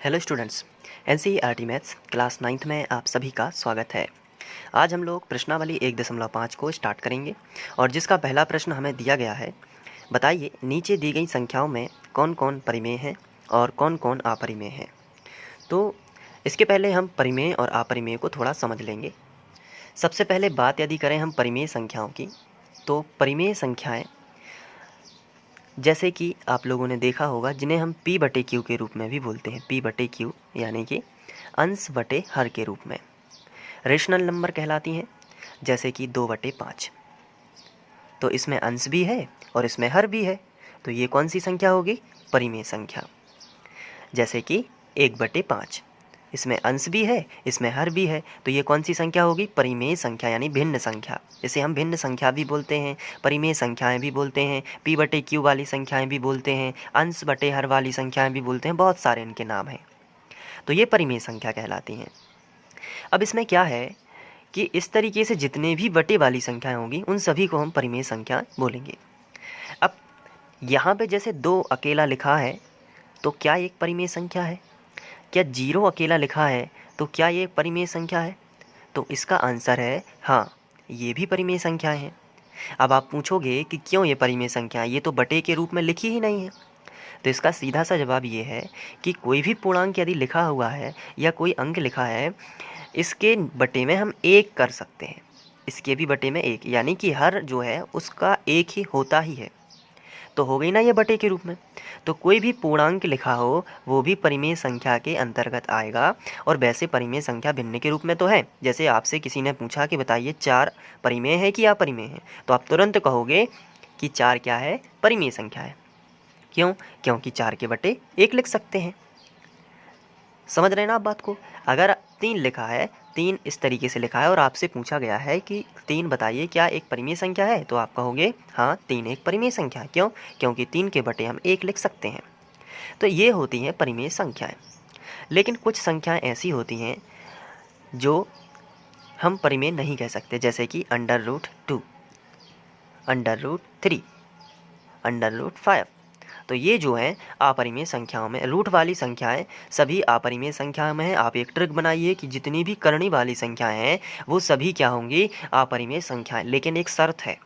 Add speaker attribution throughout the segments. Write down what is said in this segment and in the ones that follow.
Speaker 1: Hello students, NCERT maths class 9th में आप सभी का स्वागत है। आज हम लोग प्रश्नावली 1.5 को स्टार्ट करेंगे और जिसका पहला प्रश्न हमें दिया गया है, बताइए नीचे दी गई संख्याओं में कौन कौन परिमेय हैं और कौन कौन अपरिमेय हैं। तो इसके पहले हम परिमेय और अपरिमेय को थोड़ा समझ लेंगे। सबसे पहले बात यदि करें हम परिमेय संख्याओं की, तो परिमेय संख्याएँ जैसे कि आप लोगों ने देखा होगा जिन्हें हम p/q के रूप में भी बोलते हैं। p/q यानी कि अंश बटे हर के रूप में रेशनल नंबर कहलाती हैं, जैसे कि 2/5। तो इसमें अंश भी है और इसमें हर भी है, तो ये कौन सी संख्या होगी? परिमेय संख्या। जैसे कि 1/5, इसमें अंश भी है, इसमें हर भी है, तो ये कौन सी संख्या होगी? परिमेय संख्या यानी भिन्न संख्या। इसे हम भिन्न संख्या भी बोलते हैं, परिमेय संख्याएं भी बोलते हैं, p/q वाली संख्याएं भी बोलते हैं, अंश बटे हर वाली संख्याएं भी बोलते हैं, बहुत सारे इनके नाम हैं। तो ये परिमेय संख्या कहलाती हैं। अब इसमें क्या है कि इस तरीके से जितने भी बटे वाली संख्याएं होंगी उन सभी को हम परिमेय संख्या बोलेंगे। अब यहाँ पे जैसे 2 अकेला लिखा है तो क्या ये एक परिमेय संख्या है? क्या 0 अकेला लिखा है तो क्या ये परिमेय संख्या है? तो इसका आंसर है हाँ, ये भी परिमेय संख्याएं हैं। अब आप पूछोगे कि क्यों ये परिमेय संख्या है, ये तो बटे के रूप में लिखी ही नहीं है। तो इसका सीधा सा जवाब ये है कि कोई भी पूर्णांक यदि लिखा हुआ है या कोई अंक लिखा है, इसके बटे में हम 1 कर सकते हैं, इसके भी बटे में 1, यानी कि हर जो है उसका 1 ही होता ही है। तो हो गई ना ये बटे के रूप में। तो कोई भी पूर्णांक लिखा हो वो भी परिमेय संख्या के अंतर्गत आएगा। और वैसे परिमेय संख्या भिन्न के रूप में तो है। जैसे आपसे किसी ने पूछा कि बताइए 4 परिमेय है कि अपरिमेय है, तो आप तुरंत कहोगे कि 4 क्या है? परिमेय संख्या है। क्यों? क्योंकि 4 के बटे 1 लिख सकते हैं। समझ रहे हैं ना आप बात को? अगर 3 लिखा है, 3 इस तरीके से लिखा है और आपसे पूछा गया है कि 3 बताइए क्या एक परिमेय संख्या है, तो आप कहोगे हाँ 3 एक परिमेय संख्या है। क्यों? क्योंकि 3 के बटे हम 1 लिख सकते हैं। तो ये होती हैं परिमेय संख्याएं। लेकिन कुछ संख्याएं ऐसी होती हैं जो हम परिमेय नहीं कह सकते, जैसे कि √2, √3, √5। तो ये जो है अपरिमेय संख्याओं में, रूट वाली संख्याएं सभी अपरिमेय संख्याओं में हैं। आप एक ट्रिक बनाइए कि जितनी भी करनी वाली संख्याएं हैं वो सभी क्या होंगी? अपरिमेय संख्याएं। लेकिन एक शर्त है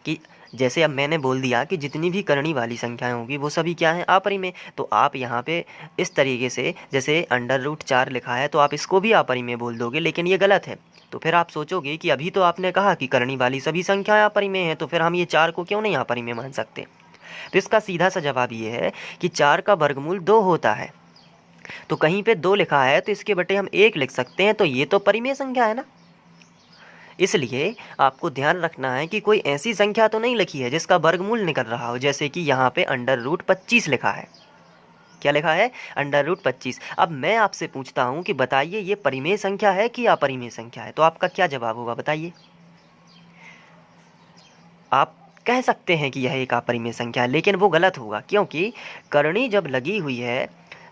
Speaker 1: कि जैसे अब मैंने बोल दिया कि जितनी भी करनी वाली संख्याएं होंगी वो सभी क्या हैं? अपरिमेय। तो आप यहाँ पे इस तरीके से जैसे √4 लिखा है तो आप इसको भी अपरिमेय बोल दोगे, लेकिन ये गलत है। तो फिर आप सोचोगे कि अभी तो आपने कहा कि करनी वाली सभी संख्याएं अपरिमेय हैं, तो फिर हम ये 4 को क्यों नहीं अपरिमेय मान सकते? तो इसका सीधा सा जवाब ये है कि 4 का वर्गमूल 2 होता है। तो कहीं पे 2 लिखा है तो इसके बटे हम 1 लिख सकते हैं, तो ये तो परिमेय संख्या है ना। इसलिए आपको ध्यान रखना है कि कोई ऐसी संख्या तो नहीं लिखी है जिसका वर्गमूल निकल रहा हो। जैसे कि यहाँ पे √25 लिखा है। क्या लिखा है? √25। अब मैं आपसे पूछता हूँ कि बताइए ये परिमेय संख्या है कि अपरिमेय संख्या है, तो आपका क्या जवाब होगा? बताइए। आप कह सकते हैं कि यह एक अपरिमेय संख्या है, लेकिन वो गलत होगा, क्योंकि करनी जब लगी हुई है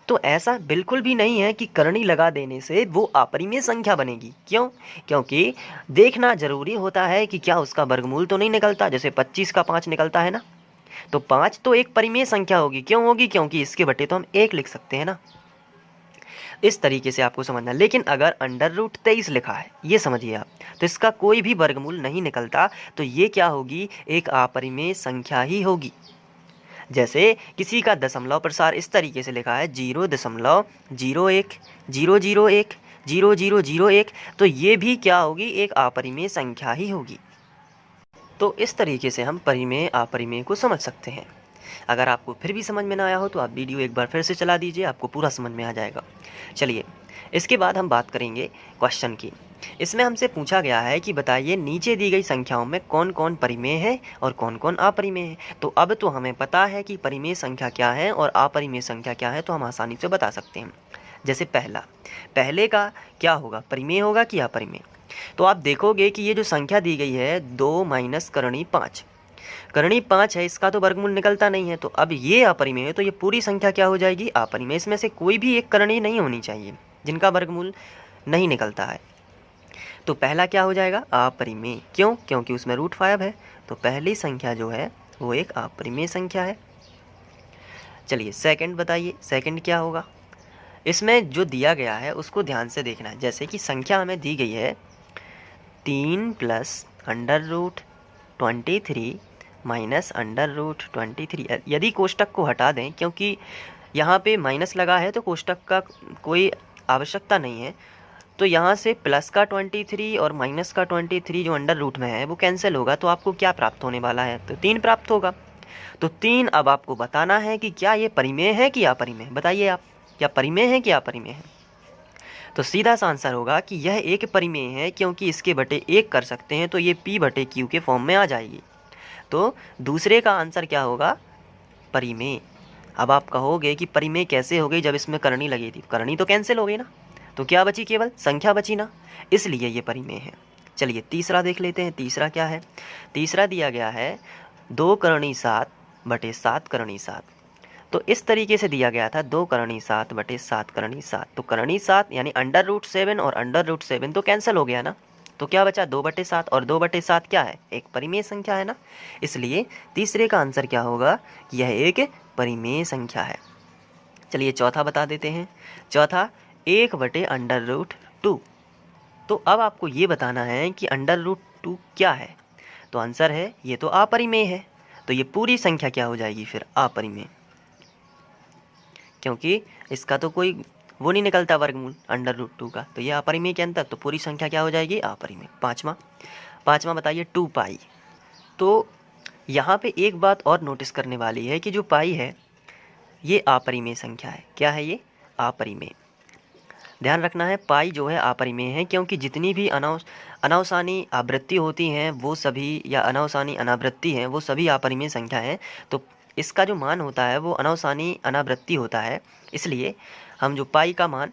Speaker 1: तो ऐसा बिल्कुल भी नहीं है कि करनी लगा देने से वो अपरिमेय संख्या बनेगी। क्यों? क्योंकि देखना जरूरी होता है कि क्या उसका वर्गमूल तो नहीं निकलता। जैसे 25 का 5 निकलता है ना, तो 5 तो एक परिमेय संख्या होगी। क्यों होगी? क्योंकि इसके बटे तो हम 1 लिख सकते हैं ना। इस तरीके से आपको समझना। लेकिन अगर √23 लिखा है, ये समझिए आप, तो इसका कोई भी वर्गमूल नहीं निकलता, तो ये क्या होगी? एक अपरिमेय संख्या ही होगी। जैसे किसी का दशमलव प्रसार इस तरीके से लिखा है 0.01 001 0001, तो ये भी क्या होगी? एक अपरिमेय संख्या ही होगी। तो इस तरीके से हम परिमेय अपरिमेय को समझ सकते हैं। अगर आपको फिर भी समझ में ना आया हो तो आप वीडियो एक बार फिर से चला दीजिए, आपको पूरा समझ में आ जाएगा। चलिए, इसके बाद हम बात करेंगे क्वेश्चन की। इसमें हमसे पूछा गया है कि बताइए नीचे दी गई संख्याओं में कौन कौन परिमेय है और कौन कौन अपरिमेय है। तो अब तो हमें पता है कि परिमेय संख्या क्या है और अपरिमेय संख्या क्या है, तो हम आसानी से बता सकते हैं। जैसे पहले का क्या होगा? परिमेय होगा कि अपरिमेय? तो आप देखोगे कि ये जो संख्या दी गई है 2 - करणी 5, करणी 5 है, इसका तो वर्गमूल निकलता नहीं है। तो अब ये अपरिमेय है, तो ये पूरी संख्या क्या हो जाएगी? अपरिमेय। इसमें से कोई भी एक करणी नहीं होनी चाहिए जिनका वर्गमूल नहीं निकलता है। तो पहला क्या हो जाएगा? अपरिमेय। क्यों? क्योंकि उसमें √5 है। तो पहली संख्या जो है वो एक अपरिमेय संख्या है। चलिए सेकंड बताइए, सेकंड क्या होगा? इसमें जो दिया गया है उसको ध्यान से देखना है। जैसे कि संख्या हमें दी गई है 3 प्लस √23 माइनस √23। यदि कोष्टक को हटा दें, क्योंकि यहाँ पे माइनस लगा है तो कोष्टक का कोई आवश्यकता नहीं है, तो यहाँ से प्लस का 23 और माइनस का 23 जो अंडर रूट में है वो कैंसिल होगा, तो आपको क्या प्राप्त होने वाला है, तो 3 प्राप्त होगा। तो 3 अब आपको बताना है कि क्या ये परिमेय है कि अपरिमेय। बताइए आप, क्या परिमेय है कि अपरिमेय है। तो सीधा सा आंसर होगा कि यह एक परिमेय है, क्योंकि इसके बटे 1 कर सकते हैं तो ये p/q के फॉर्म में आ जाएगी। तो दूसरे का आंसर क्या होगा, परिमेय। अब आप कहोगे कि परिमेय कैसे हो गई जब इसमें करनी लगी थी, करनी तो कैंसिल हो गई ना, तो क्या बची, केवल संख्या बची ना, इसलिए ये परिमेय है। चलिए तीसरा देख लेते हैं। तीसरा क्या है, तीसरा दिया गया है 2 करणी 7 बटे 7 करणी 7। तो इस तरीके से दिया गया था 2 करणी 7 बटे 7 करणी 7। तो करणी 7 यानी √7 और √7 तो कैंसिल हो गया ना, तो क्या बचा 2/7, और 2/7 क्या है, एक परिमेय संख्या है ना, इसलिए तीसरे का आंसर क्या होगा कि यह एक परिमेय संख्या है। चलिए चौथा बता देते हैं। चौथा 1/√2। तो अब आपको ये बताना है कि √2 क्या है, तो आंसर है ये तो अपरिमेय है, तो ये पूरी संख्या क्या हो जाएगी फिर, अपरिमेय, क्योंकि इसका तो कोई वो नहीं निकलता वर्गमूल √2 का, तो ये अपरिमेय के अंदर, तो पूरी संख्या क्या हो जाएगी, अपरिमेय। पाँचवा बताइए 2 पाई। तो यहाँ पे एक बात और नोटिस करने वाली है कि जो पाई है ये अपरिमेय संख्या है। क्या है ये, अपरिमेय। ध्यान रखना है, पाई जो है अपरिमेय है, क्योंकि जितनी भी अनावसानी आवृत्ति होती हैं वो सभी, या अनावसानी अनावृत्ति हैं वो सभी अपरिमेय संख्या हैं। तो इसका जो मान होता है वो अनावसानी अनावृत्ति होता है, इसलिए हम जो पाई का मान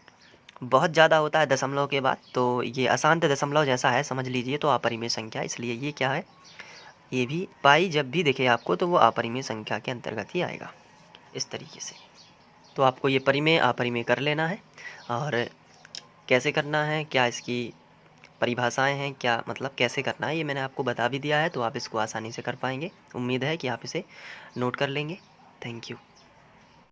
Speaker 1: बहुत ज़्यादा होता है दशमलव के बाद, तो ये अशांत दशमलव जैसा है समझ लीजिए, तो अपरिमेय संख्या, इसलिए ये क्या है, ये भी पाई जब भी दिखे आपको तो वो अपरिमेय संख्या के अंतर्गत ही आएगा, इस तरीके से। तो आपको ये परिमेय अपरिमेय कर लेना है, और कैसे करना है, क्या इसकी परिभाषाएं हैं, क्या मतलब कैसे करना है, ये मैंने आपको बता भी दिया है, तो आप इसको आसानी से कर पाएंगे। उम्मीद है कि आप इसे नोट कर लेंगे। Thank you.